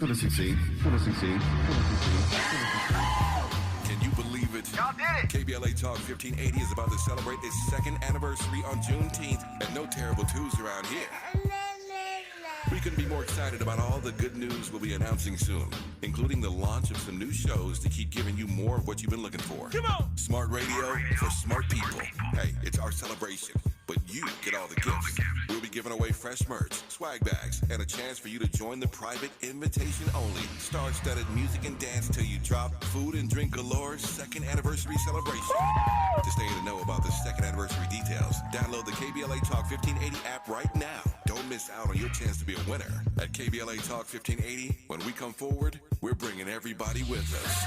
Gonna succeed. Gonna succeed. Gonna succeed. Can you believe it? Y'all did it! KBLA Talk 1580 is about to celebrate its second anniversary on Juneteenth, and no terrible twos around here. We couldn't be more excited about all the good news we'll be announcing soon, including the launch of some new shows to keep giving you more of what you've been looking for. Come on! Smart radio for smart people. Hey, it's our celebration, but you get all the gifts. We'll be giving away fresh merch, swag bags, and a chance for you to join the private invitation-only, star-studded music and dance till you drop, food and drink galore second anniversary celebration. To stay in the know about the second anniversary details, download the KBLA Talk 1580 app right now. Don't miss out on your chance to be a winner. At KBLA Talk 1580, when we come forward, we're bringing everybody with us.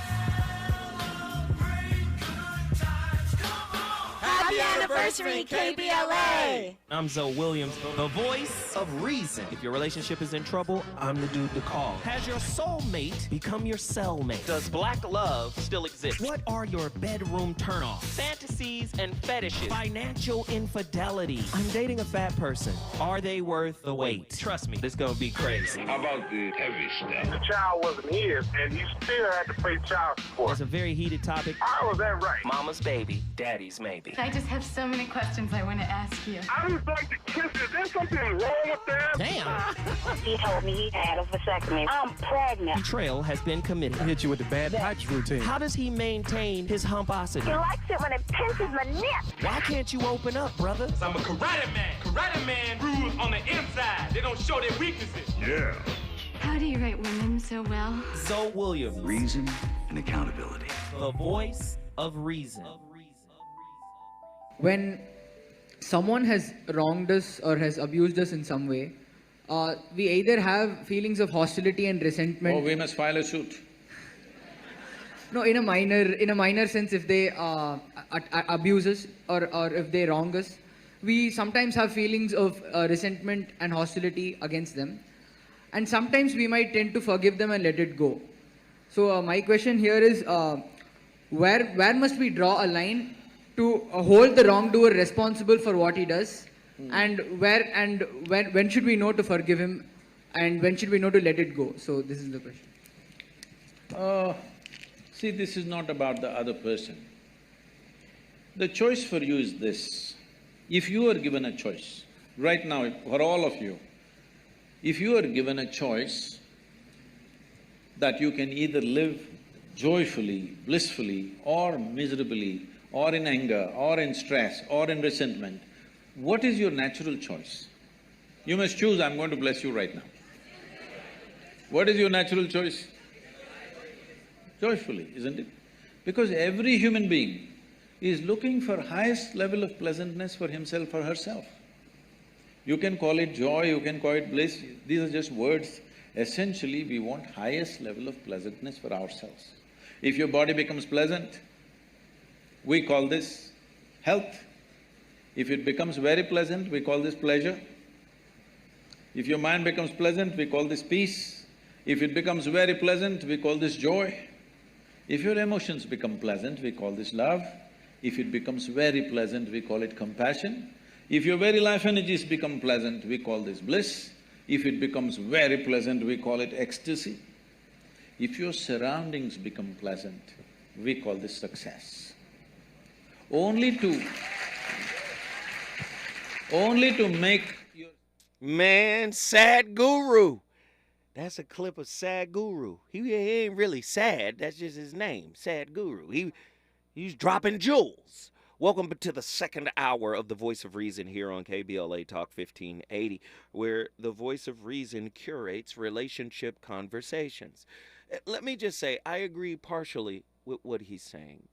Happy anniversary, KBLA! I'm Zoe Williams, the voice of reason. If your relationship is in trouble, I'm the dude to call. Has your soulmate become your cellmate? Does black love still exist? What are your bedroom turnoffs? Fantasies and fetishes. Financial infidelity. I'm dating a fat person. Are they worth the wait? Trust me, this gonna be crazy. How about the heavy stuff? The child wasn't his, and he still had to pay child support. It's a very heated topic. How was that right? Mama's baby, daddy's maybe. I just have so many questions I want to ask you. I just like to kiss. Is there something wrong with that? Damn! He told me he had a vasectomy. I'm pregnant. Betrayal has been committed. Hit you with the bad pipes routine. How does he maintain his humposity? He likes it when it pinches my neck. Why can't you open up, brother? I'm a karate man. Karate man rules on the inside. They don't show their weaknesses. Yeah. How do you write women so well? Zoe Williams, Reason and accountability. the voice of reason. When someone has wronged us or has abused us in some way, we either have feelings of hostility and resentment. Oh, we must file a suit. No, in a minor sense, if they abuse us or if they wrong us, we sometimes have feelings of resentment and hostility against them, and sometimes we might tend to forgive them and let it go. So my question here is, where must we draw a line to hold the wrongdoer responsible for what he does, and when should we know to forgive him, and when should we know to let it go? So this is the question. See, this is not about the other person. The choice for you is this. If you are given a choice, right now, for all of you, if you are given a choice that you can either live joyfully, blissfully, or miserably, or in anger, or in stress, or in resentment, what is your natural choice? You must choose, I'm going to bless you right now. What is your natural choice? Joyfully, isn't it? Because every human being is looking for highest level of pleasantness for himself or herself. You can call it joy, you can call it bliss, these are just words. Essentially, we want highest level of pleasantness for ourselves. If your body becomes pleasant, we call this health. If it becomes very pleasant, we call this pleasure. If your mind becomes pleasant, we call this peace. If it becomes very pleasant, we call this joy. If your emotions become pleasant, we call this love. If it becomes very pleasant, we call it compassion. If your very life energies become pleasant, we call this bliss. If it becomes very pleasant, we call it ecstasy. If your surroundings become pleasant, we call this success. Only to make your… Man, Sad Guru. That's a clip of Sad Guru. He ain't really sad, that's just his name, Sad Guru. He's dropping jewels. Welcome to the second hour of the Voice of Reason here on KBLA Talk 1580, where the Voice of Reason curates relationship conversations. Let me just say, I agree partially with what he's saying.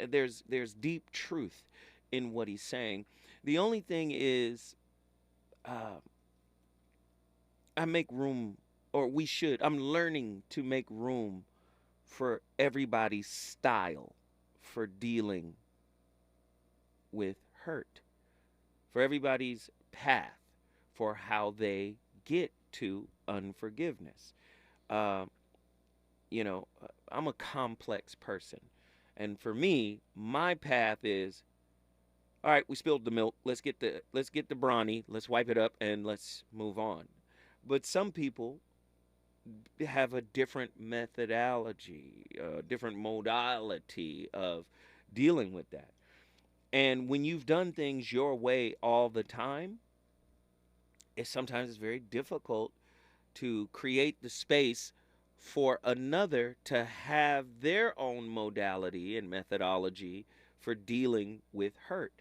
There's deep truth in what he's saying. The only thing is, I make room, or we should, I'm learning to make room for everybody's style for dealing with hurt, for everybody's path for how they get to unforgiveness. You know, I'm a complex person, and for me, my path is, all right, we spilled the milk, let's get the brownie, let's wipe it up and let's move on. But some people have a different methodology, different modality of dealing with that. And when you've done things your way all the time, sometimes it's very difficult to create the space for another to have their own modality and methodology for dealing with hurt.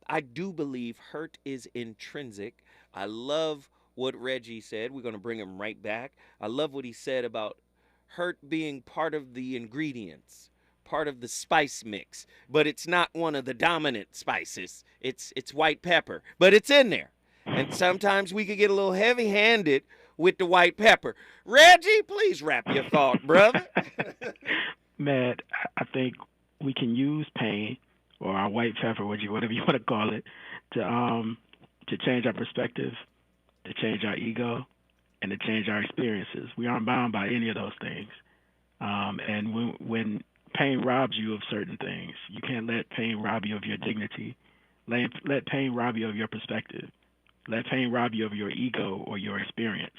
I do believe hurt is intrinsic. I love what Reggie said. We're going to bring him right back. I love what he said about hurt being part of the ingredients, part of the spice mix, but it's not one of the dominant spices. It's white pepper, but it's in there. And sometimes we could get a little heavy-handed with the white pepper. Reggie, please wrap your thought, brother. Man, I think we can use pain or our white pepper, whatever you want to call it, to change our perspective, to change our ego, and to change our experiences. We aren't bound by any of those things. And when pain robs you of certain things, you can't let pain rob you of your dignity. Let pain rob you of your perspective. Let pain rob you of your ego or your experience.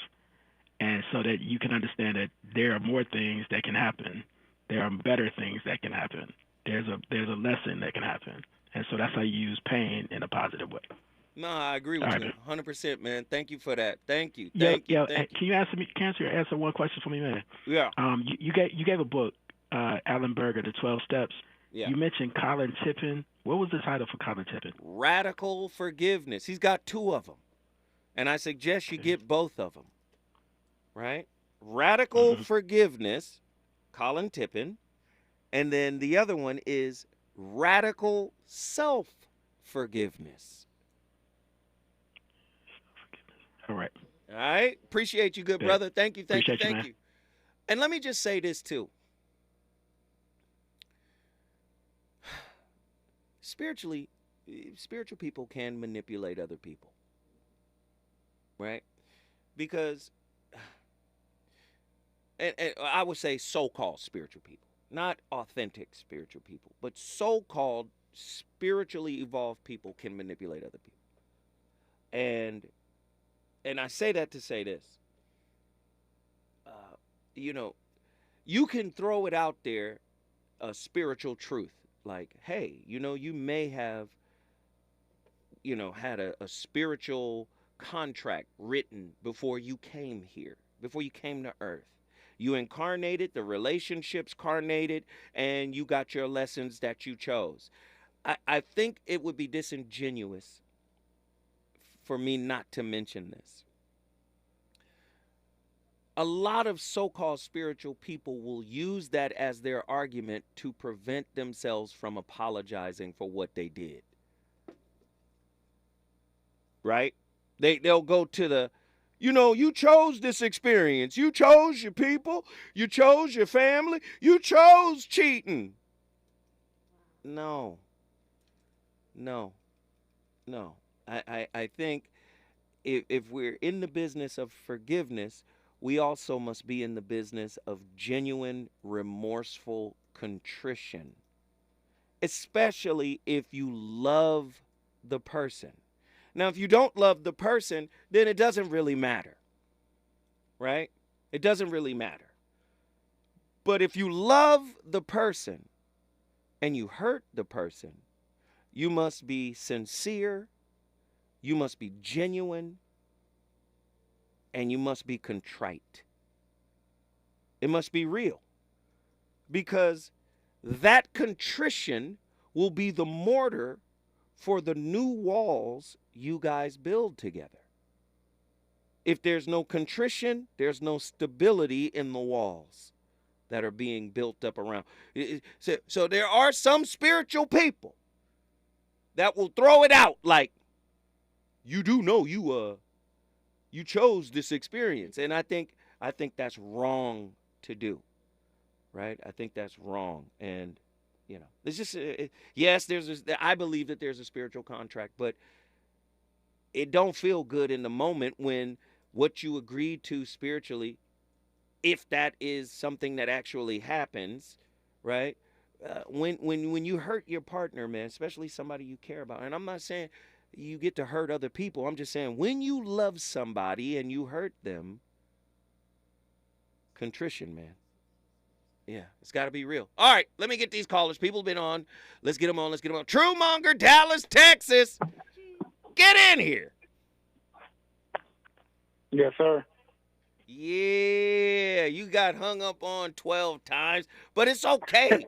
And so that you can understand that there are more things that can happen. There are better things that can happen. There's a lesson that can happen. And so that's how you use pain in a positive way. No, I agree with you 100%, man. Thank you for that. Thank you. Can you answer one question for me, man? Yeah. You gave a book, Alan Berger, The 12 Steps. Yeah. You mentioned Colin Tippin. What was the title for Colin Tippin? Radical Forgiveness. He's got 2 of them. And I suggest you get both of them. Right? Radical Forgiveness, Colin Tippin. And then the other one is Radical Self-Forgiveness. All right. All right. Appreciate you, good brother. Thank you. Thank you. And let me just say this, too. Spiritual people can manipulate other people. Right? Because, and I would say so-called spiritual people, not authentic spiritual people, but so-called spiritually evolved people can manipulate other people. And I say that to say this. You can throw it out there, a spiritual truth, like, hey, you may have, had a spiritual contract written before you came here, before you came to earth. You incarnated, the relationships carnated, and you got your lessons that you chose. I think it would be disingenuous for me not to mention this. A lot of so-called spiritual people will use that as their argument to prevent themselves from apologizing for what they did. Right? They'll go to the, you chose this experience. You chose your people. You chose your family. You chose cheating. No. I think if we're in the business of forgiveness, we also must be in the business of genuine, remorseful contrition, especially if you love the person. Now, if you don't love the person, then it doesn't really matter, right? It doesn't really matter. But if you love the person and you hurt the person, you must be sincere, you must be genuine, and you must be contrite. It must be real. Because that contrition will be the mortar for the new walls you guys build together. If there's no contrition, there's no stability in the walls that are being built up around. So there are some spiritual people that will throw it out like, you do know you chose this experience. And I think that's wrong to do. Right? I think that's wrong. And, it's just, yes, I believe that there's a spiritual contract, but it don't feel good in the moment when what you agreed to spiritually, if that is something that actually happens, right? When you hurt your partner, man, especially somebody you care about, and I'm not saying you get to hurt other people. I'm just saying when you love somebody and you hurt them, contrition, man. Yeah, it's got to be real. All right, let me get these callers. People have been on. Let's get them on. True Monger, Dallas, Texas. Get in here. Yes, sir. Yeah, you got hung up on 12 times, but it's okay.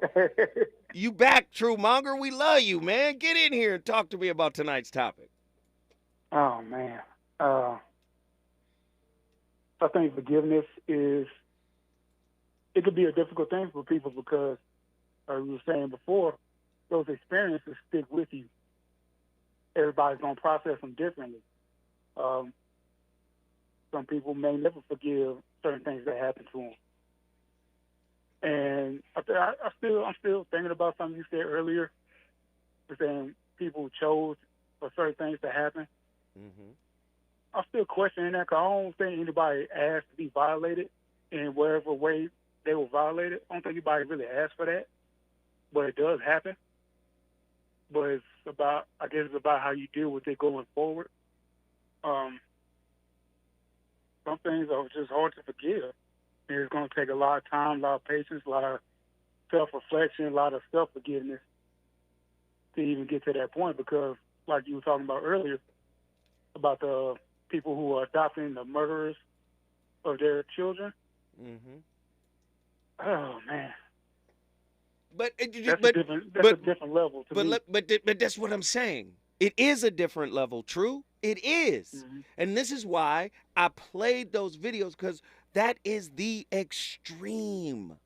You back, True Monger. We love you, man. Get in here and talk to me about tonight's topic. Oh, man. I think forgiveness it could be a difficult thing for people because, as we were saying before, those experiences stick with you. Everybody's going to process them differently. Some people may never forgive certain things that happen to them. And I'm still thinking about something you said earlier, saying people chose for certain things to happen. Mm-hmm. I'm still questioning that because I don't think anybody asked to be violated in whatever way they were violated. I don't think anybody really asked for that, but it does happen. But it's about how you deal with it going forward. Some things are just hard to forgive. And it's going to take a lot of time, a lot of patience, a lot of self-reflection, a lot of self-forgiveness to even get to that point because, like you were talking about earlier, about the people who are adopting the murderers of their children. Mm-hmm. Oh, man. That's a different level to me. But that's what I'm saying. It is a different level, True. It is. Mm-hmm. And this is why I played those videos, because that is the extreme.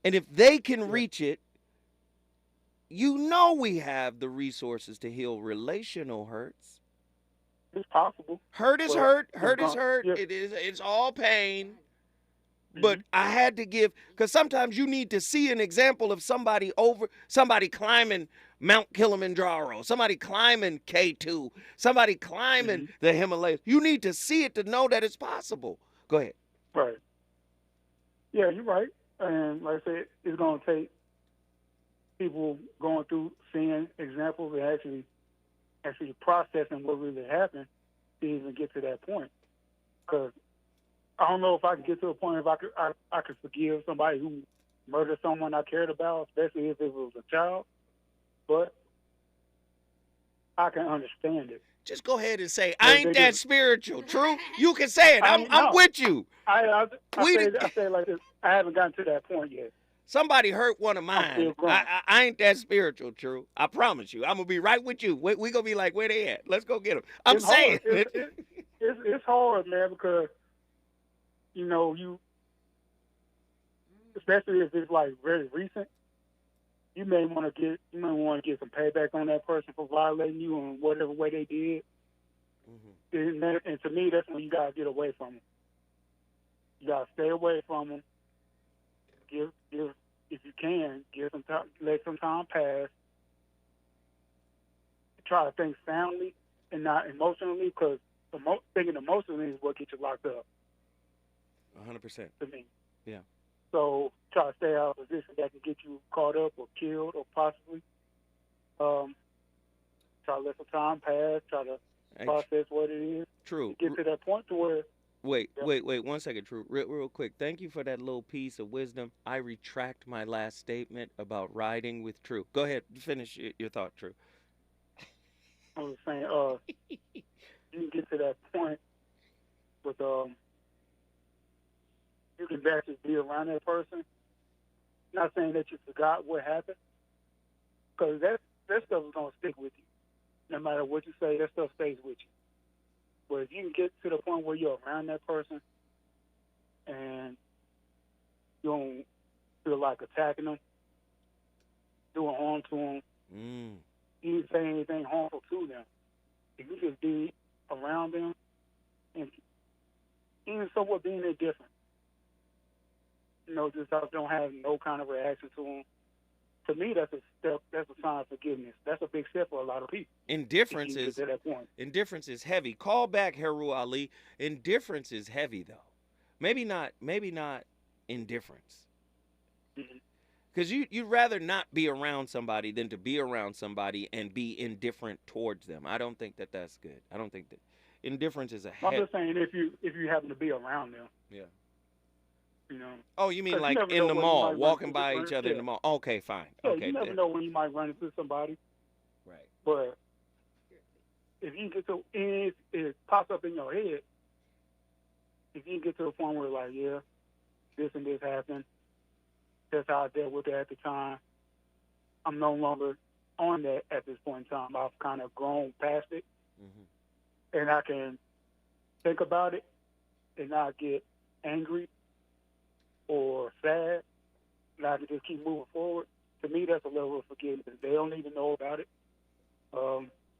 And if they can reach it, you know we have the resources to heal relational hurts. It's possible. Hurt is hurt. Hurt is hurt. Yeah. It's all pain. But I had to give, because sometimes you need to see an example of somebody climbing Mount Kilimanjaro, somebody climbing K2, somebody climbing the Himalayas. You need to see it to know that it's possible. Go ahead. Right. Yeah, you're right. And like I said, it's going to take people going through seeing examples and actually processing what really happened to even get to that point. Because I don't know if I could get to a point if I could forgive somebody who murdered someone I cared about, especially if it was a child. But I can understand it. Just go ahead and say, I ain't that spiritual. True? You can say it. I'm with you. I say it like this. I haven't gotten to that point yet. Somebody hurt one of mine. I ain't that spiritual, True. I promise you. I'm going to be right with you. We going to be like, where they at? Let's go get them. It's saying. It's hard, man, because especially if it's like very recent, you may want to get some payback on that person for violating you in whatever way they did. Mm-hmm. And to me, that's when you gotta get away from them. You gotta stay away from them. Give if you can, give some time, let some time pass. Try to think soundly and not emotionally, because thinking emotionally is what gets you locked up. 100%. To me. Yeah. So try to stay out of a position that can get you caught up or killed or possibly. Try to let some time pass. Try to process what it is. True. Get to that point to where. Wait 1 second, True. Real quick. Thank you for that little piece of wisdom. I retract my last statement about riding with True. Go ahead. Finish your thought, True. I was saying, you can get to that point with you can actually be around that person. Not saying that you forgot what happened, because that stuff is gonna stick with you. No matter what you say, that stuff stays with you. But if you can get to the point where you're around that person and you don't feel like attacking them, doing harm to them, you didn't say anything harmful to them. If you just be around them and even somewhat being indifferent, just don't have no kind of reaction to them. To me, that's a step. That's a sign of forgiveness. That's a big step for a lot of people. Indifference is heavy. Call back Heru Ali. Indifference is heavy, though. Maybe not indifference. Because you'd rather not be around somebody than to be around somebody and be indifferent towards them. I don't think that's good. I don't think that indifference is a heavy. I'm just saying if you happen to be around them. Yeah. You know. Oh, you mean 'Cause like never in know the when you mall, might run walking into by someone. each other in Yeah. the mall? Okay, fine. Yeah, Okay. you never know when you might run into somebody. Right. But if you get to, and it pops up in your head, if you get to a point where like, yeah, this and this happened, that's how I dealt with it at the time. I'm no longer on that at this point in time. I've kind of grown past it, and I can think about it and not get angry or sad, and I can just keep moving forward. To me, that's a level of forgiveness. They don't even know about it.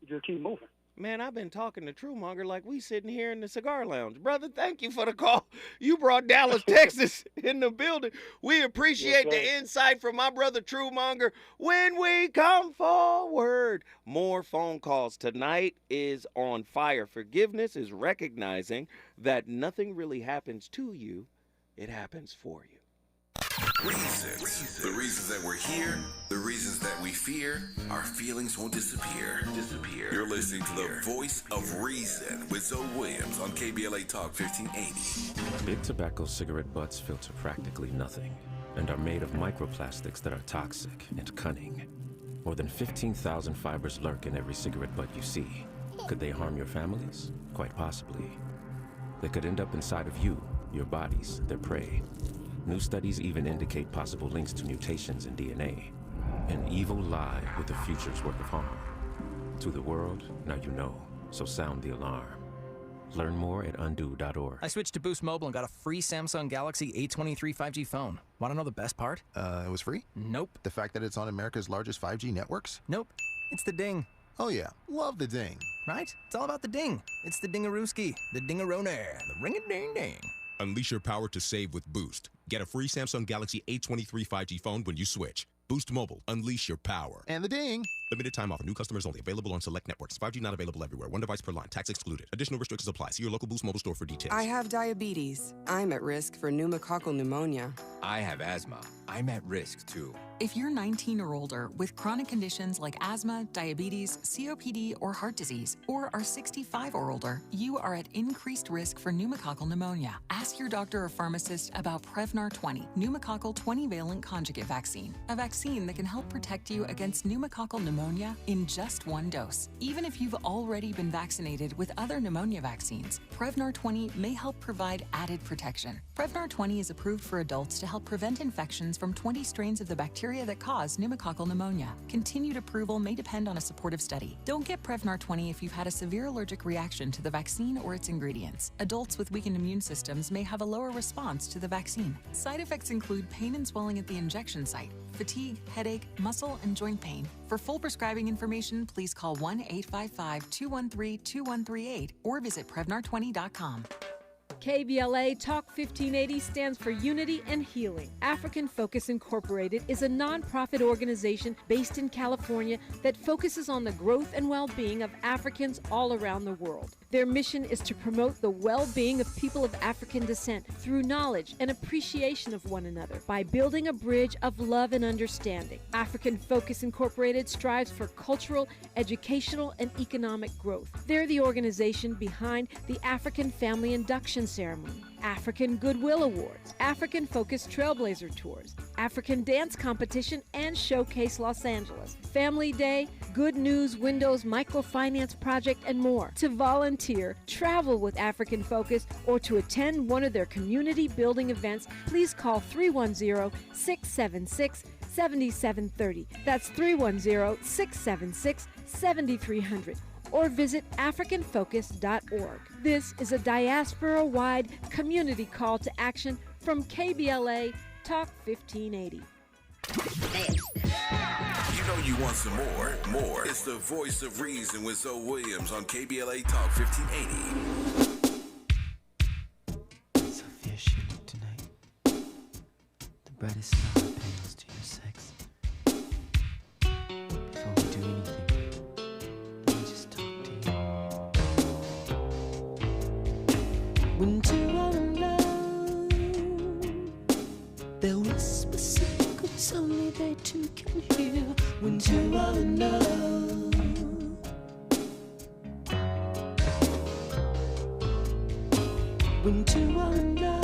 Just keep moving. Man, I've been talking to Truemonger like we sitting here in the cigar lounge. Brother, thank you for the call. You brought Dallas, Texas in the building. We appreciate the insight from my brother Truemonger. When we come forward, more phone calls. Tonight is on fire. Forgiveness is recognizing that nothing really happens to you. It happens for you. Reasons. The reasons that we're here, the reasons that we fear, our feelings won't disappear. You're listening to the voice of reason with Zoe Williams on KBLA Talk 1580. Big tobacco cigarette butts filter practically nothing and are made of microplastics that are toxic and cunning. More than 15,000 fibers lurk in every cigarette butt you see. Could they harm your families? Quite possibly. They could end up inside of you, your bodies, their prey. New studies even indicate possible links to mutations in DNA. An evil lie with the future's work of harm. To the world, now you know, so sound the alarm. Learn more at undo.org. I switched to Boost Mobile and got a free Samsung Galaxy A23 5G phone. Want to know the best part? It was free? Nope. The fact that it's on America's largest 5G networks? Nope. It's the ding. Oh yeah, love the ding. Right? It's all about the ding. It's the dingarooski, the dingaroner, the ring-a-ding-ding. Unleash your power to save with Boost. Get a free Samsung Galaxy A23 5G phone when you switch. Boost Mobile. Unleash your power. And the ding. Limited time offer. New customers only. Available on select networks. 5G not available everywhere. One device per line. Tax excluded. Additional restrictions apply. See your local Boost Mobile store for details. I have diabetes. I'm at risk for pneumococcal pneumonia. I have asthma. I'm at risk too. If you're 19 or older with chronic conditions like asthma, diabetes, COPD, or heart disease, or are 65 or older, you are at increased risk for pneumococcal pneumonia. Ask your doctor or pharmacist about Prevnar 20, pneumococcal 20-valent conjugate vaccine, a vaccine that can help protect you against pneumococcal pneumonia in just one dose. Even if you've already been vaccinated with other pneumonia vaccines, Prevnar 20 may help provide added protection. Prevnar 20 is approved for adults to help prevent infections from 20 strains of the bacteria that cause pneumococcal pneumonia. Continued approval may depend on a supportive study. Don't get Prevnar 20 if you've had a severe allergic reaction to the vaccine or its ingredients. Adults with weakened immune systems may have a lower response to the vaccine. Side effects include pain and swelling at the injection site, fatigue, headache, muscle, and joint pain. For full prescribing information, please call 1-855-213-2138 or visit Prevnar20.com. KBLA Talk 1580 stands for Unity and Healing. African Focus Incorporated is a nonprofit organization based in California that focuses on the growth and well-being of Africans all around the world. Their mission is to promote the well-being of people of African descent through knowledge and appreciation of one another by building a bridge of love and understanding. African Focus Incorporated strives for cultural, educational, and economic growth. They're the organization behind the African Family Induction Ceremony, African Goodwill Awards, African Focus Trailblazer Tours, African Dance Competition, and Showcase Los Angeles, Family Day, Good News Windows Microfinance Project, and more. To volunteer, travel with African Focus, or to attend one of their community building events, please call 310-676-7730. That's 310-676-7300. Or visit AfricanFocus.org. This is a diaspora-wide community call to action from KBLA Talk 1580. You know you want some more. It's the voice of reason with Zoe Williams on KBLA Talk 1580. Sophia, she look tonight. The brightest star appeals to your sex. Before we do anything, let me just talk to you. When two are in love, they'll whisper secrets only they two can hear. When two are in love, when two are in love,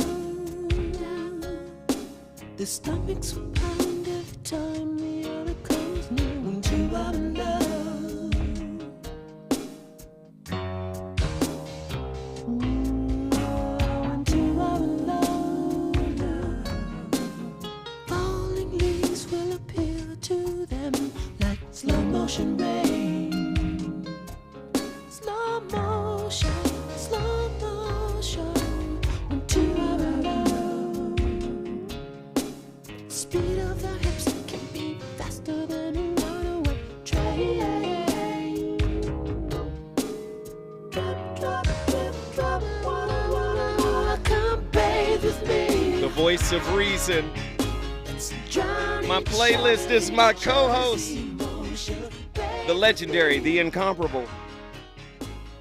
The stomachs will pound every time the other comes near. When two are in love, when two are in love, falling leaves will appear to them like slow motion rain. Slow motion, slow motion. When two are in love, speed of the hips can be faster than a runaway train. Drop, drop, drip, drop, wanna, wanna, wanna come bathe with me. The voice of reason. Johnny My playlist is my co-host, the legendary, the incomparable,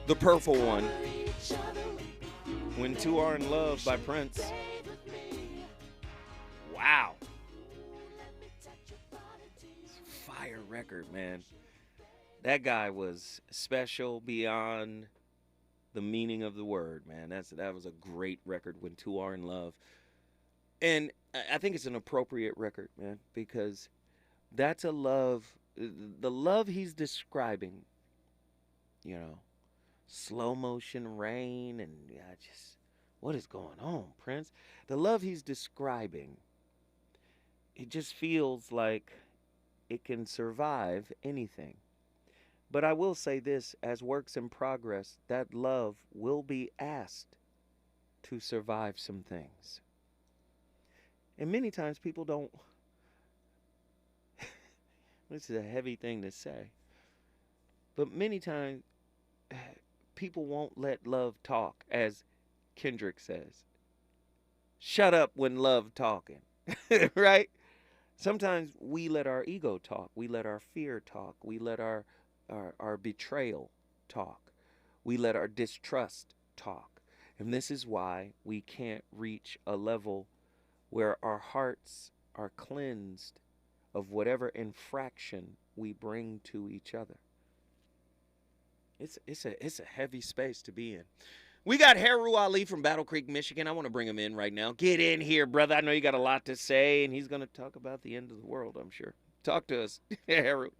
the purple one. When Two Are in Love by Prince. Wow. Fire record, man. That guy was special beyond the meaning of the word, man. That was a great record, When Two Are in Love. And I think it's an appropriate record, man, because that's a love, the love he's describing, you know, slow motion rain and just, what is going on, Prince? The love he's describing, it just feels like it can survive anything. But I will say this, as works in progress, that love will be asked to survive some things. And many times people don't, this is a heavy thing to say, but many times people won't let love talk, as Kendrick says. Shut up when love talking, right? Sometimes we let our ego talk. We let our fear talk. We let our betrayal talk. We let our distrust talk. And this is why we can't reach a level where our hearts are cleansed of whatever infraction we bring to each other. It's a heavy space to be in. We got Heru Ali from Battle Creek, Michigan. I want to bring him in right now. Get in here, brother. I know you got a lot to say, and he's going to talk about the end of the world, I'm sure. Talk to us, Heru.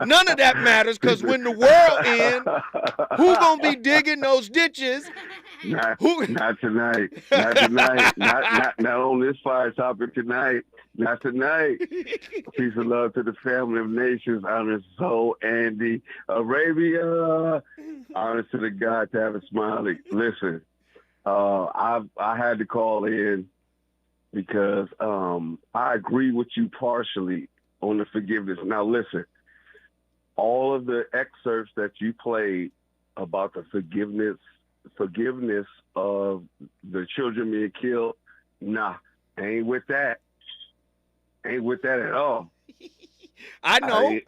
None of that matters, because when the world ends, who's going to be digging those ditches? Not tonight. Not tonight. not on this fire topic tonight. Not tonight. Peace and love to the family of nations. Honor soul, Andy, Arabia. Honor to the God to have a smiley. Listen, I had to call in because I agree with you partially on the forgiveness. Now listen, all of the excerpts that you played about the forgiveness of the children being killed, nah, ain't with that. Ain't with that at all. I know.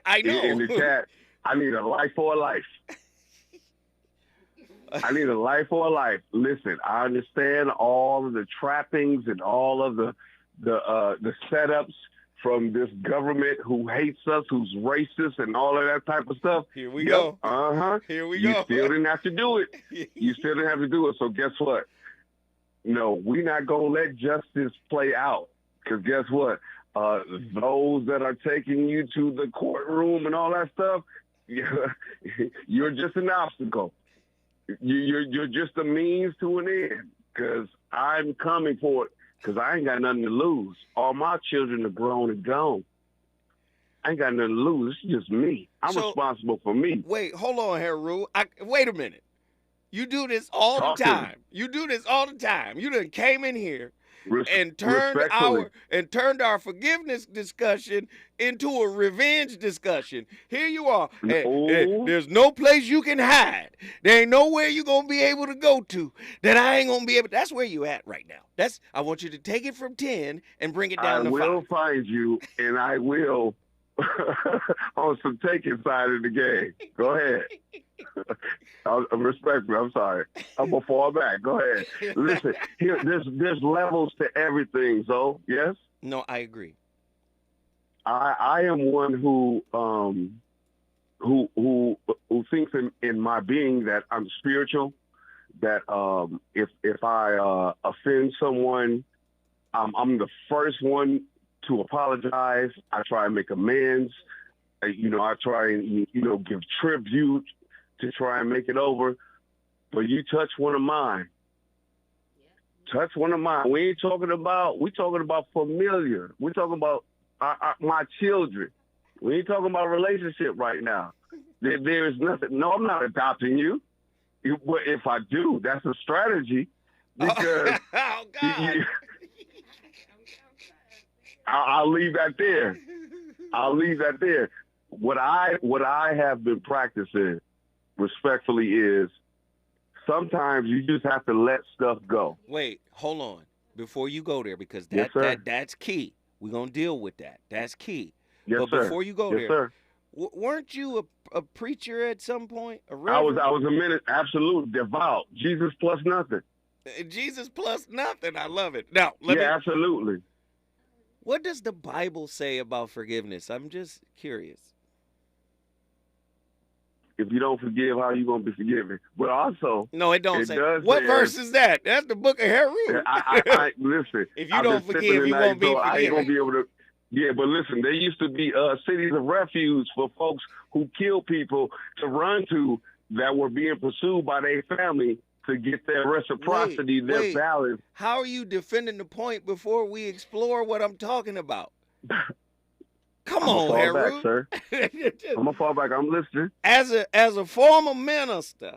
I know. In the chat, I need a life for a life. I need a life for a life. Listen, I understand all of the trappings and all of the setups from this government who hates us, who's racist, and all of that type of stuff. Here we go. Here we go. You still didn't have to do it. You still didn't have to do it. So guess what? No, we're not going to let justice play out. Because guess what? Those that are taking you to the courtroom and all that stuff, you're just an obstacle. You're just a means to an end. Because I'm coming for it. Because I ain't got nothing to lose. All my children are grown and gone. I ain't got nothing to lose. It's just me. I'm responsible for me. Wait, hold on, Heru. Wait a minute. You do this all the time. You do this all the time. You done came in here and turned our forgiveness discussion into a revenge discussion. Here you are. Hey, there's no place you can hide. There ain't nowhere you're gonna be able to go to that I ain't gonna be able. That's where you at right now. I want you to take it from 10 and bring it down to 5. I will find you, and I will on some taking side of the game. Go ahead. I'm respectful. I'm sorry. I'm gonna fall back. Go ahead. Listen, here, there's levels to everything. So yes. No, I agree. I am one who thinks in my being that I'm spiritual. That if I offend someone, I'm the first one to apologize. I try and make amends. I try and, give tribute to try and make it over. But you touch one of mine. Touch one of mine. We talking about familiar. We're talking about my children. We ain't talking about a relationship right now. There is nothing. No, I'm not adopting you. If I do, that's a strategy. Because oh, God. I'll leave that there. What I have been practicing respectfully is sometimes you just have to let stuff go. Wait, hold on. Before you go there, because that's key. We're going to deal with that. That's key. Yes, but sir. Before you go yes, there, sir. Weren't you a preacher at some point? I was a minute, absolute, devout. Jesus plus nothing. Jesus plus nothing. I love it. Now, absolutely. What does the Bible say about forgiveness? I'm just curious. If you don't forgive, how are you going to be forgiven? But also, no, it don't say. What verse is that? That's the book of Heru. Listen. If you don't forgive, you won't be forgiven. I ain't going to be able to. Yeah, but listen, there used to be cities of refuge for folks who killed people to run to that were being pursued by their family to get their reciprocity, their balance. How are you defending the point before we explore what I'm talking about? Come on, Heru. Back, sir. I'm gonna fall back. I'm listening. As a former minister.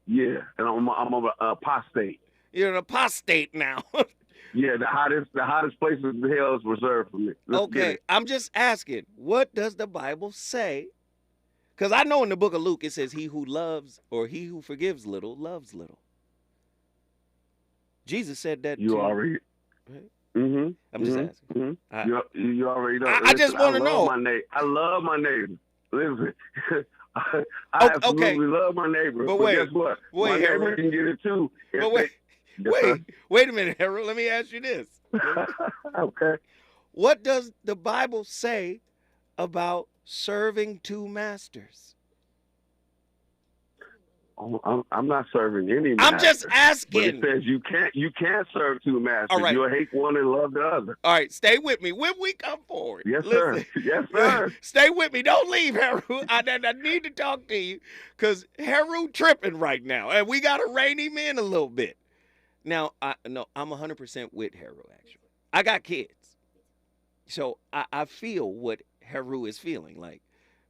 Yeah, and I'm an apostate. You're an apostate now. Yeah, the hottest places in hell is reserved for me. Okay, I'm just asking, what does the Bible say? Because I know in the book of Luke it says, he who loves or he who forgives little loves little. Jesus said that you already. Right? Mm-hmm. I'm just asking. Mm-hmm. You already know. I just want to know. I love my neighbor. Listen, I absolutely love my neighbor. But guess what? My neighbor can get it too. Wait a minute, Harold. Let me ask you this. Okay. What does the Bible say about serving two masters? I'm not serving any master. I'm just asking. But it says you can't serve two masters. All right. You'll hate one and love the other. All right, stay with me. When we come forward. Yes, sir. Yes, sir. Stay with me. Don't leave, Harold. I need to talk to you because Harold tripping right now, and we got to rein him in a little bit. Now, I'm 100% with Harold, actually. I got kids. So I feel what Harold is feeling. Like,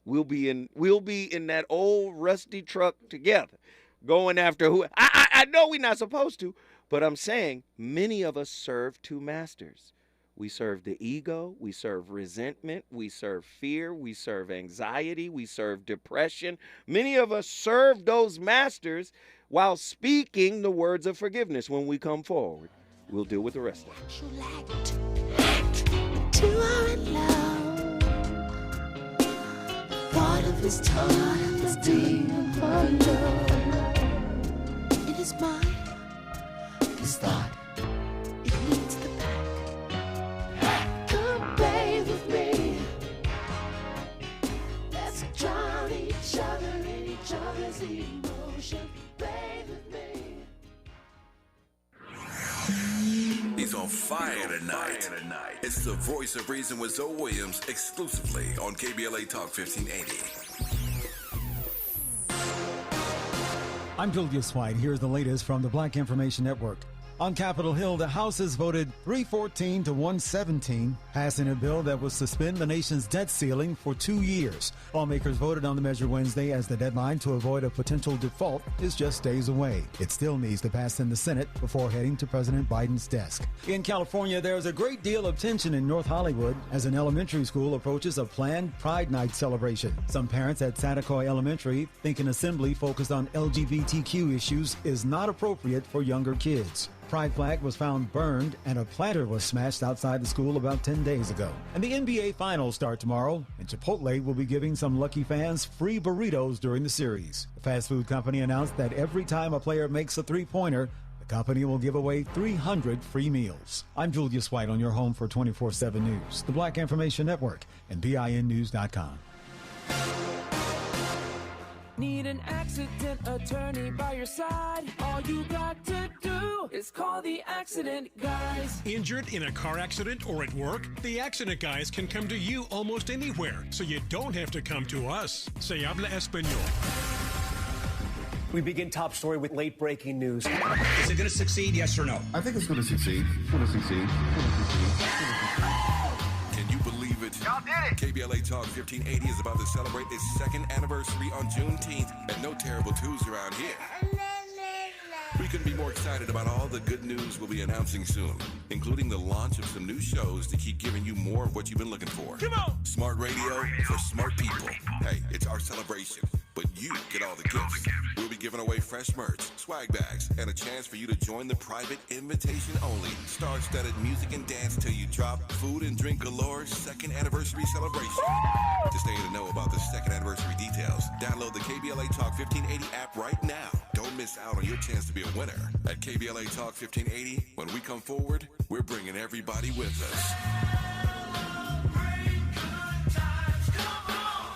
we'll be in that old rusty truck together, going after who. I know we're not supposed to, but I'm saying many of us serve two masters. We serve the ego, we serve resentment, we serve fear, we serve anxiety, we serve depression. Many of us serve those masters while speaking the words of forgiveness. When we come forward, we'll deal with the rest of it. You are in love. Thought of his time is deep under. In his mind, his thought, it leads the back. Come bathe with me. Let's drown each other in each other's emotion. Bathe with me. He's on fire tonight. It's the voice of reason with Zoe Williams exclusively on KBLA Talk 1580. I'm Julius White. Here's the latest from the Black Information Network. On Capitol Hill, the House has voted 314 to 117, passing a bill that will suspend the nation's debt ceiling for 2 years. Lawmakers voted on the measure Wednesday as the deadline to avoid a potential default is just days away. It still needs to pass in the Senate before heading to President Biden's desk. In California, there's a great deal of tension in North Hollywood as an elementary school approaches a planned Pride Night celebration. Some parents at Santa Coy Elementary think an assembly focused on LGBTQ issues is not appropriate for younger kids. Pride flag was found burned and a planter was smashed outside the school about 10 days ago. And the NBA Finals start tomorrow, and Chipotle will be giving some lucky fans free burritos during the series. The fast food company announced that every time a player makes a three-pointer, the company will give away 300 free meals. I'm Julius White on your home for 24/7 News, the Black Information Network, and BINnews.com. Need an accident attorney by your side? All you got to do show is called The Accident Guys. Injured in a car accident or at work? The Accident Guys can come to you almost anywhere, so you don't have to come to us. Se habla español. We begin top story with late-breaking news. Is it going to succeed, yes or no? I think it's going to succeed. It's going to succeed. Can you believe it? Y'all did it! KBLA Talk 1580 is about to celebrate its second anniversary on Juneteenth, and no terrible twos around here. We couldn't be more excited about all the good news we'll be announcing soon, including the launch of some new shows to keep giving you more of what you've been looking for. Come on! Smart radio for smart people. Hey, it's our celebration, but you get all the gifts. We'll be giving away fresh merch, swag bags, and a chance for you to join the private invitation-only, star-studded music and dance till you drop, food and drink galore second anniversary celebration. To stay in the know about the second anniversary details, download the KBLA Talk 1580 app right now. Don't miss out on your chance to be a winner. At KBLA Talk 1580, when we come forward, we're bringing everybody with us.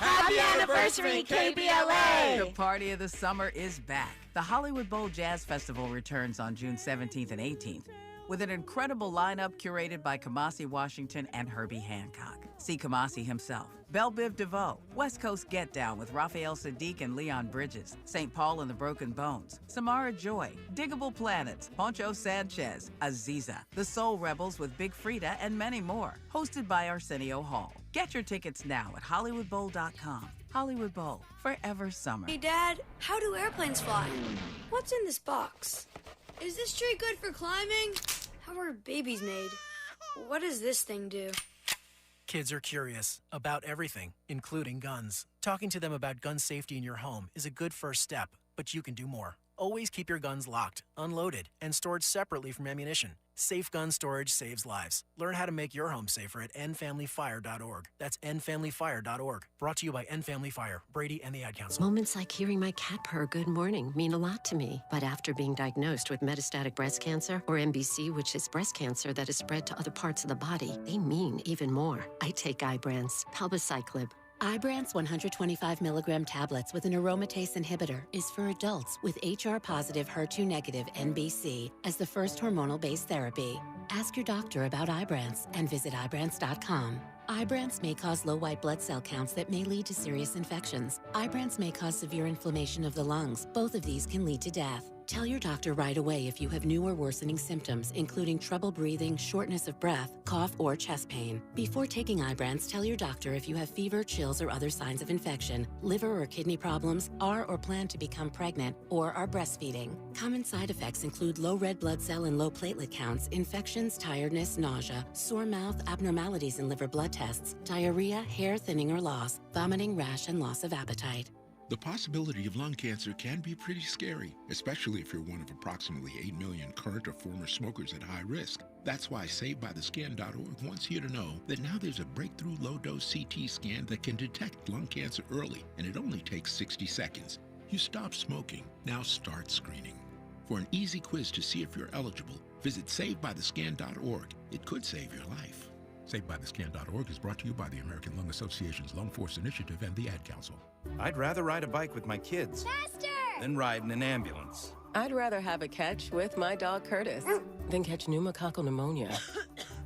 Happy anniversary, KBLA! The party of the summer is back. The Hollywood Bowl Jazz Festival returns on June 17th and 18th with an incredible lineup curated by Kamasi Washington and Herbie Hancock. See Kamasi himself, Belle Biv DeVoe, West Coast Get Down with Raphael Sadiq and Leon Bridges, St. Paul and the Broken Bones, Samara Joy, Diggable Planets, Poncho Sanchez, Aziza, The Soul Rebels with Big Frida, and many more. Hosted by Arsenio Hall. Get your tickets now at HollywoodBowl.com. Hollywood Bowl, forever summer. Hey, Dad, how do airplanes fly? What's in this box? Is this tree good for climbing? How are babies made? What does this thing do? Kids are curious about everything, including guns. Talking to them about gun safety in your home is a good first step, but you can do more. Always keep your guns locked, unloaded, and stored separately from ammunition. Safe gun storage saves lives. Learn how to make your home safer at endfamilyfire.org. That's endfamilyfire.org. Brought to you by End Family Fire, Brady, and the Ad Council. Moments like hearing my cat purr good morning mean a lot to me. But after being diagnosed with metastatic breast cancer, or MBC, which is breast cancer that is spread to other parts of the body, they mean even more. I take Ibrance, palbociclib. Ibrance 125 milligram tablets with an aromatase inhibitor is for adults with HR-positive, HER2-negative NBC as the first hormonal-based therapy. Ask your doctor about Ibrance and visit Ibrance.com. Ibrance may cause low white blood cell counts that may lead to serious infections. Ibrance may cause severe inflammation of the lungs. Both of these can lead to death. Tell your doctor right away if you have new or worsening symptoms, including trouble breathing, shortness of breath, cough, or chest pain. Before taking Ibrance, tell your doctor if you have fever, chills, or other signs of infection, liver or kidney problems, are or plan to become pregnant, or are breastfeeding. Common side effects include low red blood cell and low platelet counts, infections, tiredness, nausea, sore mouth, abnormalities in liver blood tests, diarrhea, hair thinning or loss, vomiting, rash, and loss of appetite. The possibility of lung cancer can be pretty scary, especially if you're one of approximately 8 million current or former smokers at high risk. That's why SaveByTheScan.org wants you to know that now there's a breakthrough low-dose CT scan that can detect lung cancer early, and it only takes 60 seconds. You stop smoking, now start screening. For an easy quiz to see if you're eligible, visit SaveByTheScan.org. It could save your life. SaveByTheScan.org is brought to you by the American Lung Association's Lung Force Initiative and the Ad Council. I'd rather ride a bike with my kids than ride in an ambulance. I'd rather have a catch with my dog Curtis than catch pneumococcal pneumonia.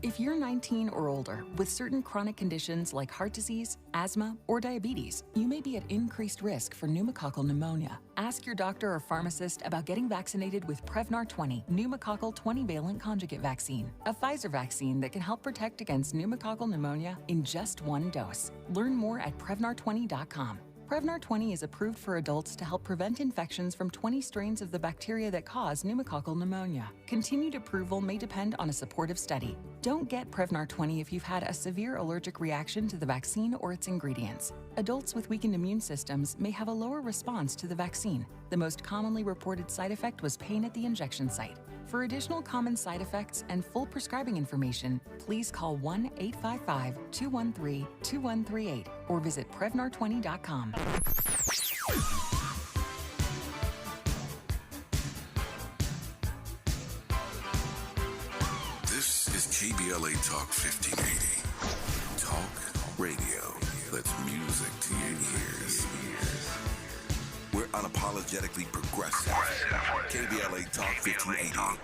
If you're 19 or older with certain chronic conditions like heart disease, asthma, or diabetes, you may be at increased risk for pneumococcal pneumonia. Ask your doctor or pharmacist about getting vaccinated with Prevnar 20, pneumococcal 20-valent conjugate vaccine, a Pfizer vaccine that can help protect against pneumococcal pneumonia in just one dose. Learn more at Prevnar20.com. Prevnar 20 is approved for adults to help prevent infections from 20 strains of the bacteria that cause pneumococcal pneumonia. Continued approval may depend on a supportive study. Don't get Prevnar 20 if you've had a severe allergic reaction to the vaccine or its ingredients. Adults with weakened immune systems may have a lower response to the vaccine. The most commonly reported side effect was pain at the injection site. For additional common side effects and full prescribing information, please call 1-855-213-2138 or visit Prevnar20.com. This is KBLA Talk 1580. Talk radio. That's music to your ears. We're unapologetically progressive. KBLA Talk 1580.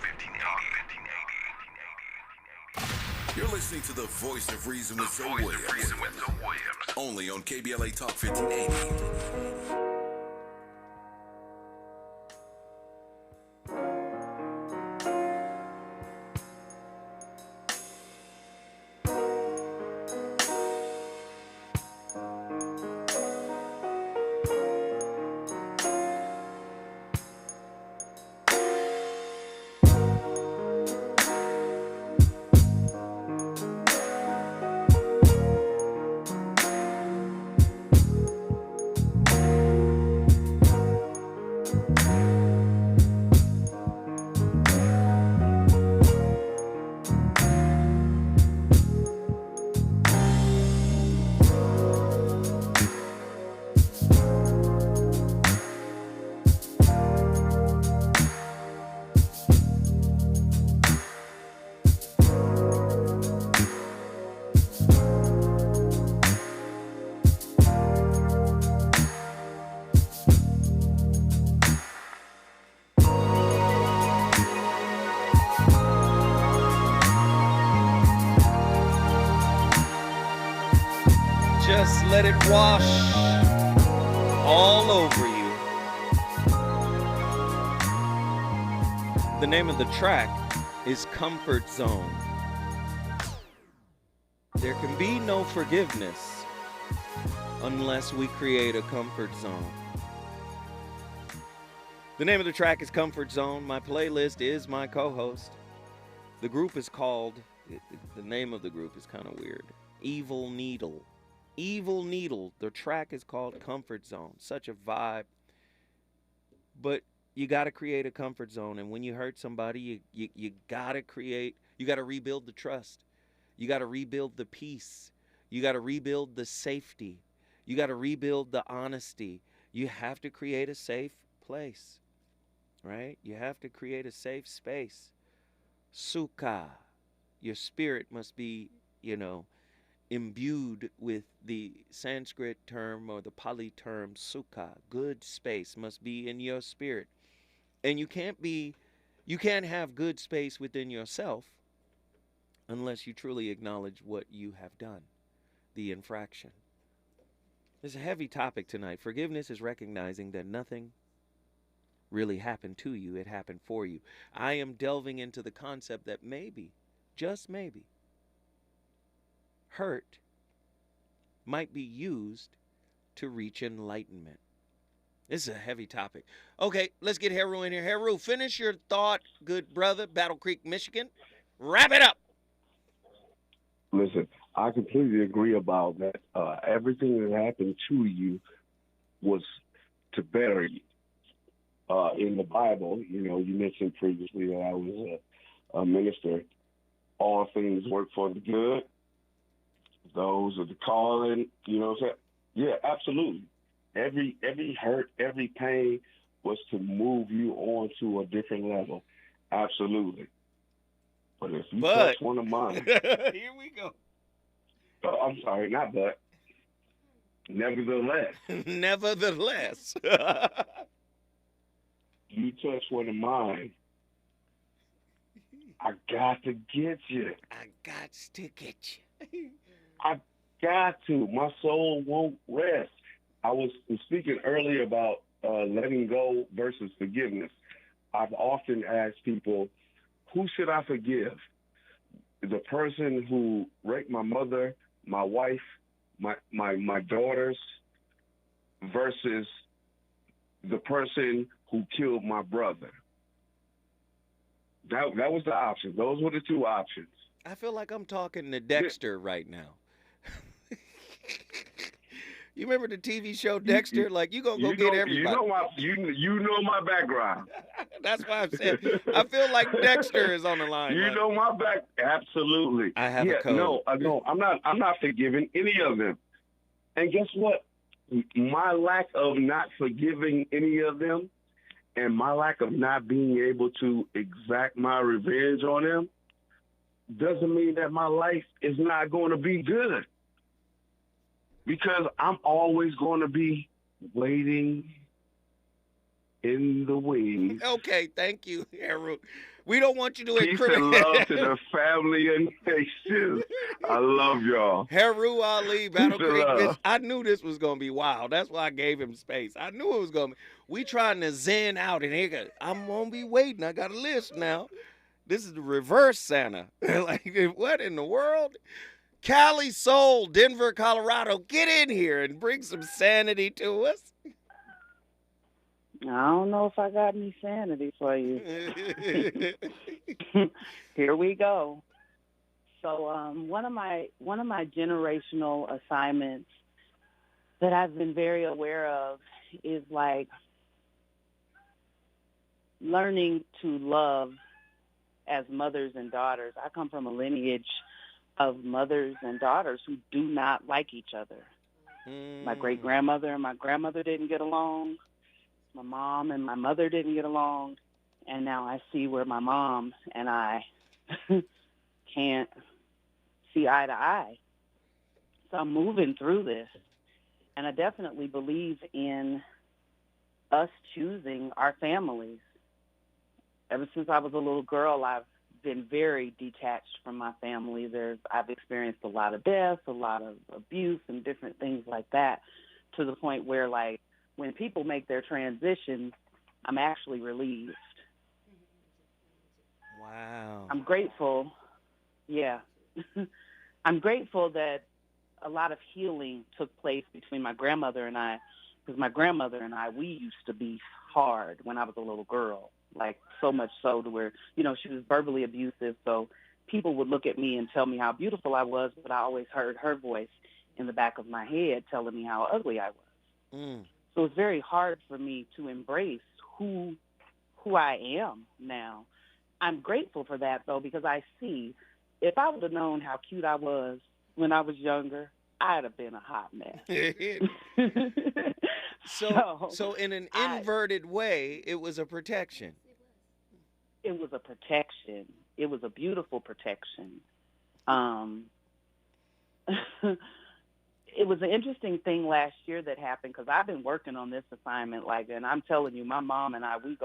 You're listening to the voice of reason with Zoe Williams. Only on KBLA Talk 1580. Just let it wash all over you. The name of the track is Comfort Zone. There can be no forgiveness unless we create a comfort zone. The name of the track is Comfort Zone. My playlist is my co-host. The group is called, the name of the group is kind of weird, Evil Needle. Evil Needle. The track is called Comfort Zone. Such a vibe. But you got to create a comfort zone. And when you hurt somebody, you got to rebuild the trust. You got to rebuild the peace. You got to rebuild the safety. You got to rebuild the honesty. You have to create a safe place, right? You have to create a safe space. Sukha. Your spirit must be, imbued with the Sanskrit term or the Pali term sukha. Good space must be in your spirit. And you can't have good space within yourself unless you truly acknowledge what you have done, the infraction. It's a heavy topic tonight. Forgiveness is recognizing that nothing really happened to you, it happened for you. I am delving into the concept that maybe, just maybe, hurt might be used to reach enlightenment. This is a heavy topic. Okay, let's get Heru in here. Heru, finish your thought, good brother. Battle Creek, Michigan. Wrap it up. Listen, I completely agree about that. Everything that happened to you was to better you. In the Bible, you mentioned previously that I was a minister. All things work for the good. Those are the calling, what I'm saying? Yeah, absolutely. Every hurt, every pain was to move you on to a different level. Absolutely. But if you touch one of mine. Here we go. I'm sorry, not but. Nevertheless. Nevertheless. You touch one of mine. I got to get you. I got to get you. I got to. My soul won't rest. I was speaking earlier about letting go versus forgiveness. I've often asked people, who should I forgive? The person who raped my mother, my wife, my daughters, versus the person who killed my brother. That was the option. Those were the two options. I feel like I'm talking to Dexter right now. You remember the TV show Dexter? Like, you gonna go get everybody. You know my background. That's why I said I feel like Dexter is on the line. You know my back. Absolutely. I have a code. No, I'm not forgiving any of them. And guess what? My lack of not forgiving any of them and my lack of not being able to exact my revenge on them doesn't mean that my life is not going to be good. Because I'm always going to be waiting in the wings. Okay, thank you, Haru. We don't want you to Peace and love to the family and nations. I love y'all. Haru Ali, Battle Peace and Creek. love. I knew this was gonna be wild. That's why I gave him space. I knew it was gonna be. We trying to zen out, and I'm gonna be waiting. I got a list now. This is the reverse Santa. Like, what in the world? Cali Soul, Denver, Colorado. Get in here and bring some sanity to us. I don't know if I got any sanity for you. Here we go. So one of my generational assignments that I've been very aware of is like learning to love as mothers and daughters. I come from a lineage of mothers and daughters who do not like each other. My great-grandmother and my grandmother didn't get along. My mom and my mother didn't get along. And now I see where my mom and I can't see eye to eye. So I'm moving through this. And I definitely believe in us choosing our families. Ever since I was a little girl, I've been very detached from my family. I've experienced a lot of death, a lot of abuse, and different things like that, to the point where, like, when people make their transition, I'm actually relieved. Wow. I'm grateful. Yeah. I'm grateful that a lot of healing took place between my grandmother and I, because my grandmother and I, we used to be hard when I was a little girl, like so much so to where, you know, she was verbally abusive. So people would look at me and tell me how beautiful I was, but I always heard her voice in the back of my head telling me how ugly I was. So it's very hard for me to embrace who I am now. I'm grateful for that, though, because I see if I would have known how cute I was when I was younger, I'd have been a hot mess. So in an inverted way, it was a protection. It was a protection. It was a beautiful protection. It was an interesting thing last year that happened because I've been working on this assignment, and I'm telling you, my mom and I, we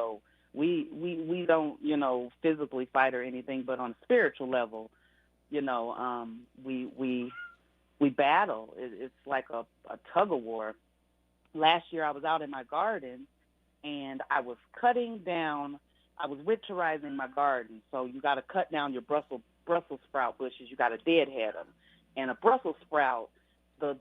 don't, you know, physically fight or anything, but on a spiritual level, you know, we battle. It's like a tug of war. Last year I was out in my garden and I was winterizing my garden. So you got to cut down your Brussels sprout bushes. You got to deadhead them. And a Brussels sprout, the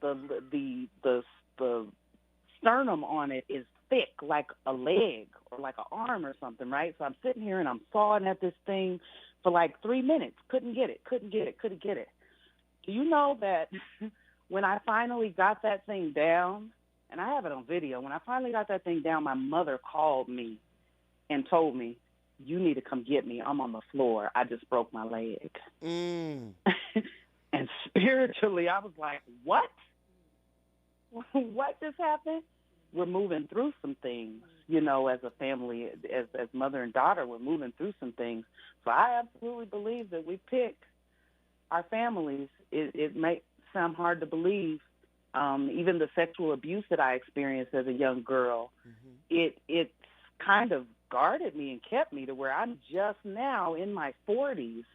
sternum on it is thick like a leg or like an arm or something, right? So I'm sitting here and I'm sawing at this thing for like 3 minutes. Couldn't get it. Do you know that when I finally got that thing down, and I have it on video, when I finally got that thing down, my mother called me and told me, "You need to come get me. I'm on the floor. I just broke my leg." And spiritually, I was like, what? What just happened? We're moving through some things, you know, as a family, as mother and daughter, we're moving through some things. So I absolutely believe that we pick our families. It may sound hard to believe. Even the sexual abuse that I experienced as a young girl, it kind of guarded me and kept me to where I'm just now in my 40s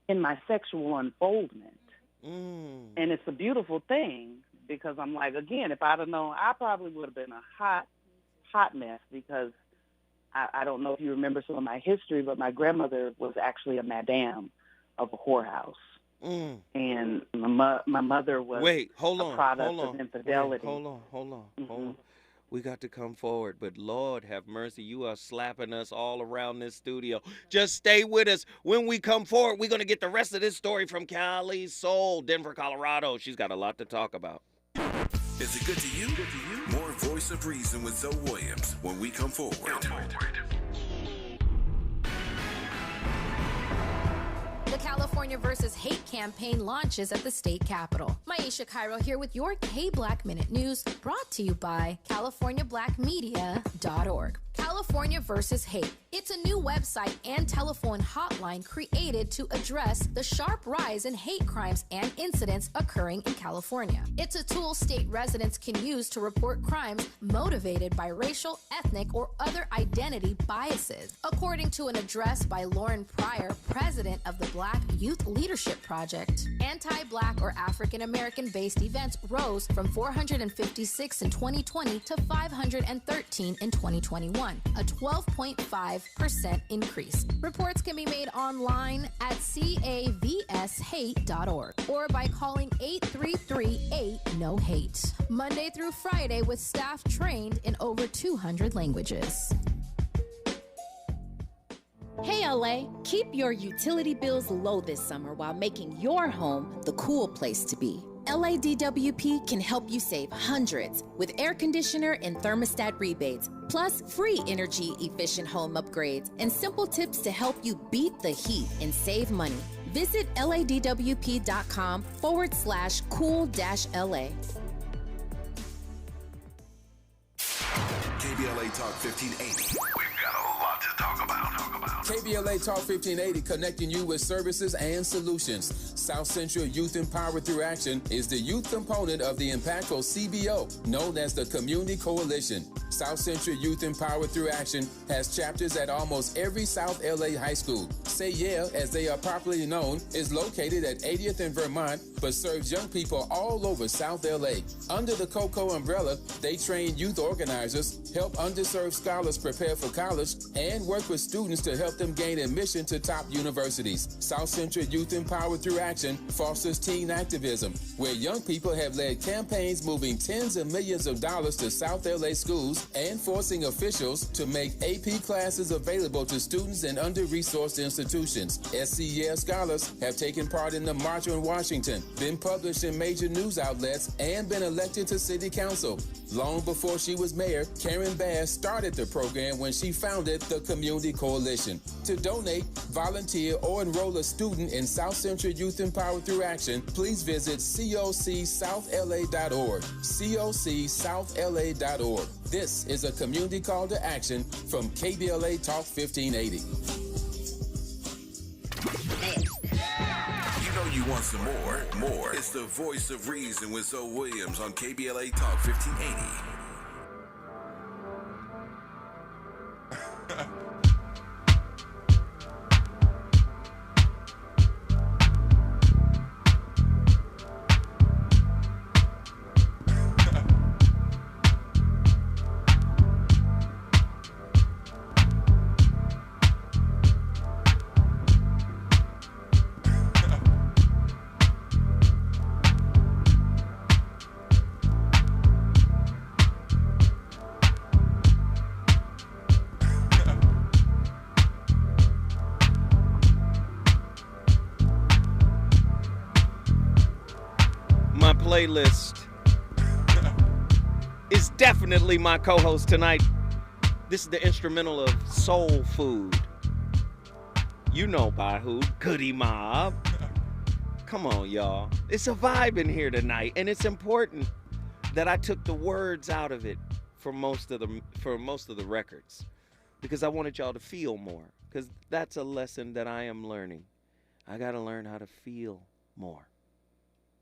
in my sexual unfoldment. And it's a beautiful thing because I'm like, again, if I'd have known, I probably would have been a hot mess because I don't know if you remember some of my history, but my grandmother was actually a madame of a whorehouse. And my mother was a product of infidelity. Hold on. We got to come forward, but Lord have mercy, you are slapping us all around this studio. Just stay with us. When we come forward, we're going to get the rest of this story from Cali Soul, Denver, Colorado. She's got a lot to talk about. Is it good to you? More Voice of Reason with Zoe Williams when we come forward. The California versus Hate campaign launches at the state capitol. Maisha Cairo here with your K-Black Minute News, brought to you by CaliforniaBlackMedia.org. California versus Hate. It's a new website and telephone hotline created to address the sharp rise in hate crimes and incidents occurring in California. It's a tool state residents can use to report crimes motivated by racial, ethnic, or other identity biases. According to an address by Lauren Pryor, president of the Black Youth Leadership Project, anti-Black or African-American-based events rose from 456 in 2020 to 513 in 2021, a 12.5% increase. Reports can be made online at cavshate.org or by calling 833-8-NO-HATE. Monday through Friday with staff trained in over 200 languages. Hey LA, keep your utility bills low this summer while making your home the cool place to be. LADWP can help you save hundreds with air conditioner and thermostat rebates, plus free energy-efficient home upgrades and simple tips to help you beat the heat and save money. Visit ladwp.com/cool-LA. KBLA Talk 1580. We've got a lot to talk about. KBLA Talk 1580, connecting you with services and solutions. South Central Youth Empowered Through Action is the youth component of the impactful CBO, known as the Community Coalition. South Central Youth Empowered Through Action has chapters at almost every South LA high school. Say Yeah, as they are popularly known, is located at 80th and Vermont, but serves young people all over South LA. Under the COCO umbrella, they train youth organizers, help underserved scholars prepare for college, and work with students to help them gain admission to top universities. South Central Youth Empowered Through Action fosters teen activism, where young people have led campaigns moving tens of millions of dollars to South LA schools and forcing officials to make AP classes available to students in under-resourced institutions. SCEL scholars have taken part in the March on Washington, been published in major news outlets, and been elected to city council. Long before she was mayor, Karen Bass started the program when she founded the Community Coalition. To donate, volunteer, or enroll a student in South Central Youth Empowered Through Action, please visit cocsouthla.org. cocsouthla.org. This is a community call to action from KBLA Talk 1580. You know you want some more. It's the voice of reason with Zoe Williams on KBLA Talk 1580. Playlist is definitely my co-host tonight. This is the instrumental of Soul Food. You know by who? Goody Mob. Come on, y'all. It's a vibe in here tonight, and it's important that I took the words out of it for most of the records, because I wanted y'all to feel more, because that's a lesson that I am learning. I got to learn how to feel more.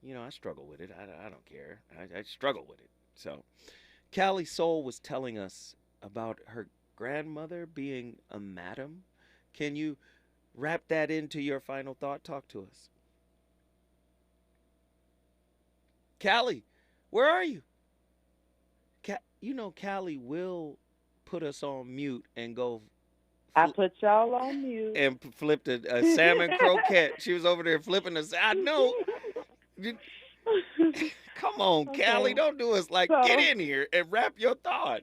You know, I struggle with it. I don't care. I struggle with it. So, Callie Soul was telling us about her grandmother being a madam. Can you wrap that into your final thought? Talk to us. Callie, where are you? You know, Callie will put us on mute and go. I put y'all on mute. And flipped a salmon croquette. She was over there flipping us. I know. Come on, okay. Callie, don't do us like, get in here and wrap your thought.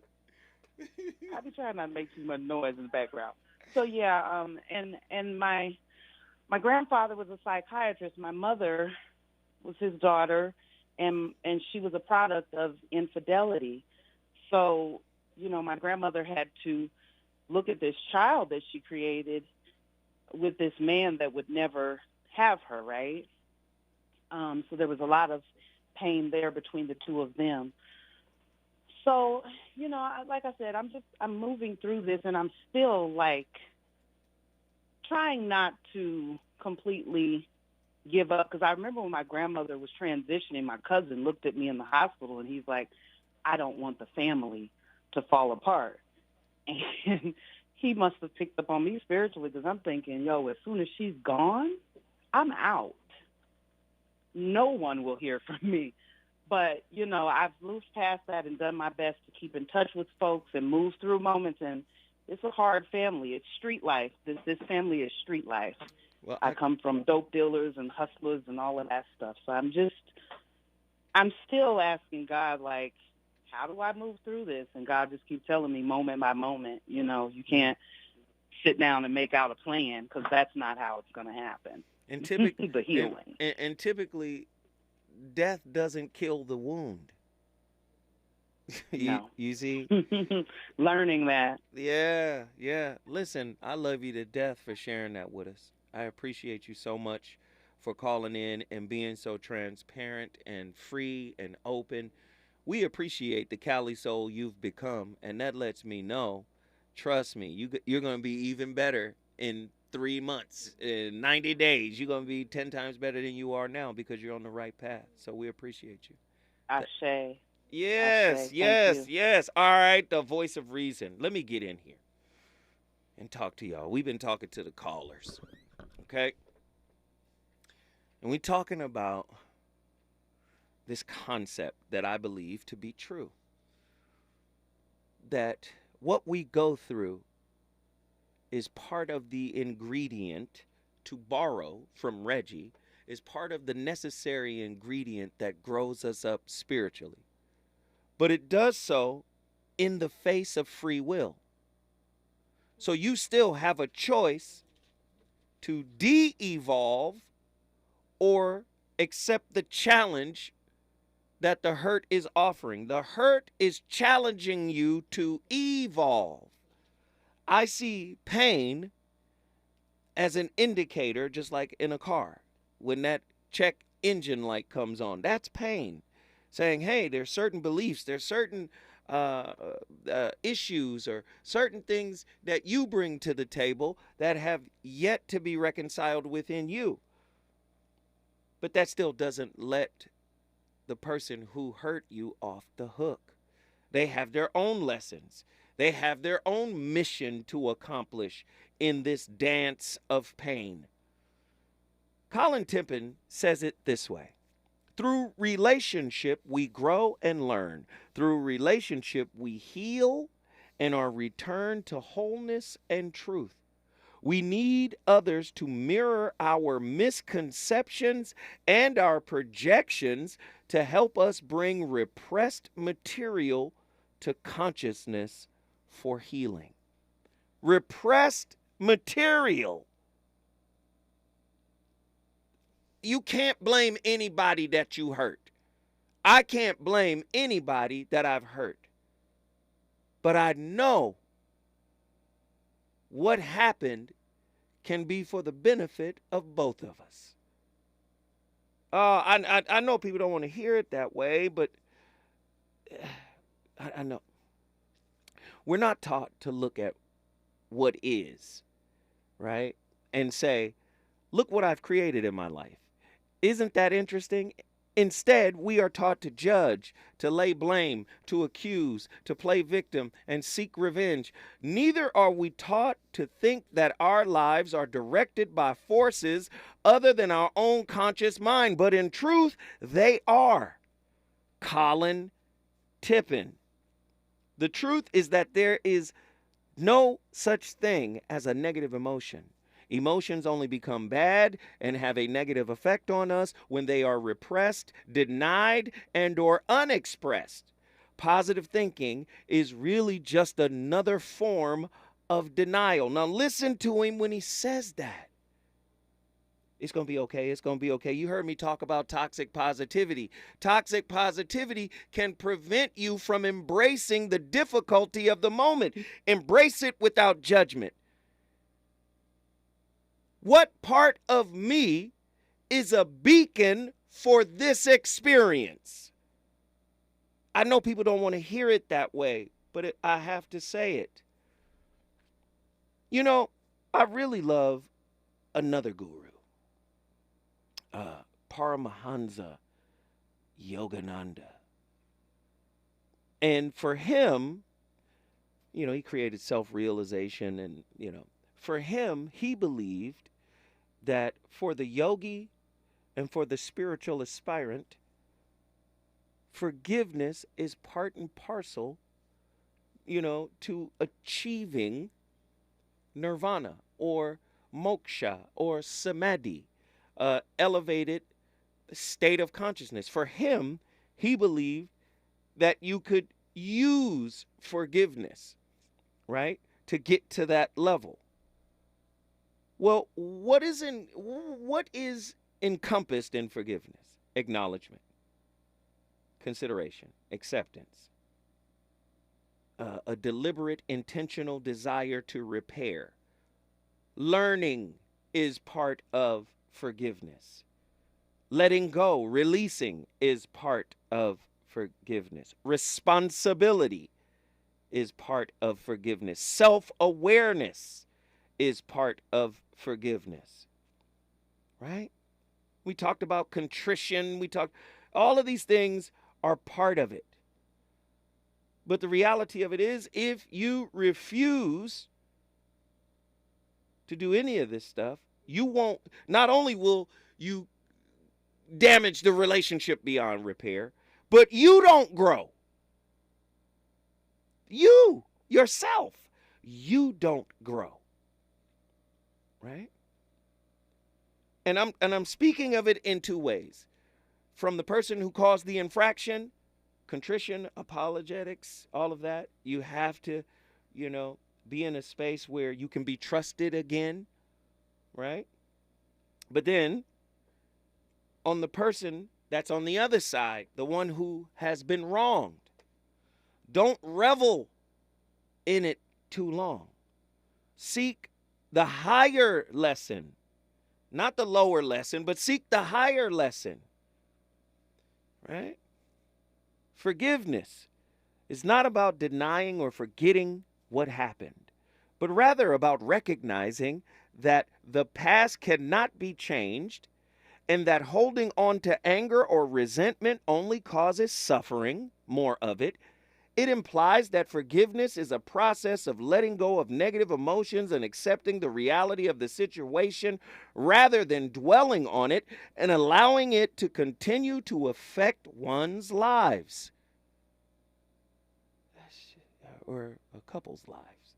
I be trying not to make too much noise in the background. So yeah, and my grandfather was a psychiatrist. My mother was his daughter, and she was a product of infidelity. So, you know, my grandmother had to look at this child that she created with this man that would never have her, right? So there was a lot of pain there between the two of them. So, like I said, I'm moving through this, and I'm still like trying not to completely give up, because I remember when my grandmother was transitioning, my cousin looked at me in the hospital, and he's like, I don't want the family to fall apart. And he must have picked up on me spiritually, because I'm thinking, yo, as soon as she's gone, I'm out. No one will hear from me. But, I've moved past that and done my best to keep in touch with folks and move through moments. And it's a hard family. It's street life. This family is street life. Well, I come from dope dealers and hustlers and all of that stuff. So I'm still asking God, like, how do I move through this? And God just keeps telling me moment by moment, you can't sit down and make out a plan, because that's not how it's going to happen. And typically, the healing. And typically, death doesn't kill the wound. No. You see? Learning that. Yeah. Listen, I love you to death for sharing that with us. I appreciate you so much for calling in and being so transparent and free and open. We appreciate the Cali soul you've become, and that lets me know, trust me, you're going to be even better in 3 months, in 90 days. You're going to be 10 times better than you are now, because you're on the right path. So we appreciate you. Ashe. Yes, Ashe. yes. All right, the voice of reason. Let me get in here and talk to y'all. We've been talking to the callers, okay? And we're talking about this concept that I believe to be true, that what we go through is part of the ingredient, to borrow from Reggie, is part of the necessary ingredient that grows us up spiritually. But it does so in the face of free will. So you still have a choice to de-evolve or accept the challenge that the hurt is offering. The hurt is challenging you to evolve. I see pain as an indicator, just like in a car. When that check engine light comes on, that's pain. Saying, hey, there's certain beliefs, there's certain issues or certain things that you bring to the table that have yet to be reconciled within you. But that still doesn't let the person who hurt you off the hook. They have their own lessons. They have their own mission to accomplish in this dance of pain. Colin Tippin says it this way: through relationship, we grow and learn. Through relationship, we heal and are returned to wholeness and truth. We need others to mirror our misconceptions and our projections to help us bring repressed material to consciousness for healing. Repressed material. You can't blame anybody that you hurt. I can't blame anybody that I've hurt. But I know what happened can be for the benefit of both of us. I know people don't want to hear it that way, but I know. We're not taught to look at what is, right? And say, look what I've created in my life. Isn't that interesting? Instead, we are taught to judge, to lay blame, to accuse, to play victim, and seek revenge. Neither are we taught to think that our lives are directed by forces other than our own conscious mind, but in truth, they are. Colin Tippin. The truth is that there is no such thing as a negative emotion. Emotions only become bad and have a negative effect on us when they are repressed, denied, and or unexpressed. Positive thinking is really just another form of denial. Now listen to him when he says that. It's going to be okay. It's going to be okay. You heard me talk about toxic positivity. Toxic positivity can prevent you from embracing the difficulty of the moment. Embrace it without judgment. What part of me is a beacon for this experience? I know people don't want to hear it that way, but I have to say it. You know, I really love another guru, Paramahansa Yogananda. And for him, you know, he created self-realization, and, you know, for him, he believed that for the yogi and for the spiritual aspirant, forgiveness is part and parcel, you know, to achieving nirvana or moksha or samadhi, elevated state of consciousness. For him, he believed that you could use forgiveness, right, to get to that level. Well, what is encompassed in forgiveness? Acknowledgement, consideration, acceptance, a deliberate, intentional desire to repair. Learning is part of forgiveness. Letting go, releasing is part of forgiveness. Responsibility is part of forgiveness. Self-awareness is part of forgiveness. Right? We talked about contrition. All of these things are part of it. But the reality of it is, if you refuse to do any of this stuff, you won't, not only will you damage the relationship beyond repair, but you don't grow. You, yourself, you don't grow. Right? And I'm speaking of it in two ways. From the person who caused the infraction, contrition, apologetics, all of that, you have to, you know, be in a space where you can be trusted again, right? But then, on the person that's on the other side, the one who has been wronged, don't revel in it too long. Seek the higher lesson, not the lower lesson, but seek the higher lesson, right? Forgiveness is not about denying or forgetting what happened, but rather about recognizing that the past cannot be changed, and that holding on to anger or resentment only causes suffering, more of it. It implies that forgiveness is a process of letting go of negative emotions and accepting the reality of the situation rather than dwelling on it and allowing it to continue to affect one's lives or a couple's lives.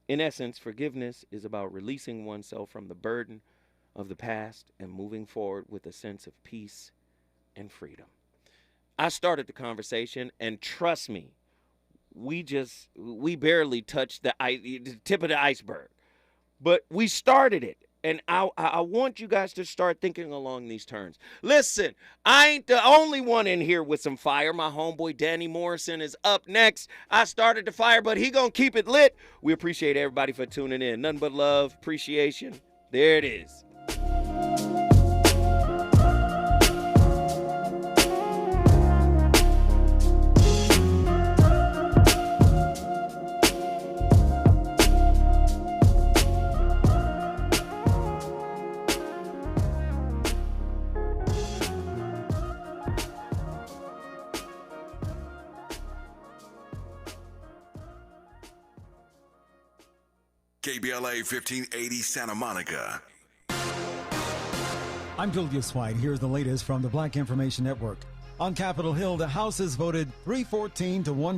In essence, forgiveness is about releasing oneself from the burden of the past and moving forward with a sense of peace and freedom. I started the conversation, and trust me, we barely touched the tip of the iceberg, but we started it. And I want you guys to start thinking along these terms. Listen, I ain't the only one in here with some fire. My homeboy Danny Morrison is up next. I started the fire, but he gonna keep it lit. We appreciate everybody for tuning in. Nothing but love, appreciation. There it is. KBLA 1580 Santa Monica. I'm Julius White. Here's the latest from the Black Information Network. On Capitol Hill, the House has voted 314 to 1.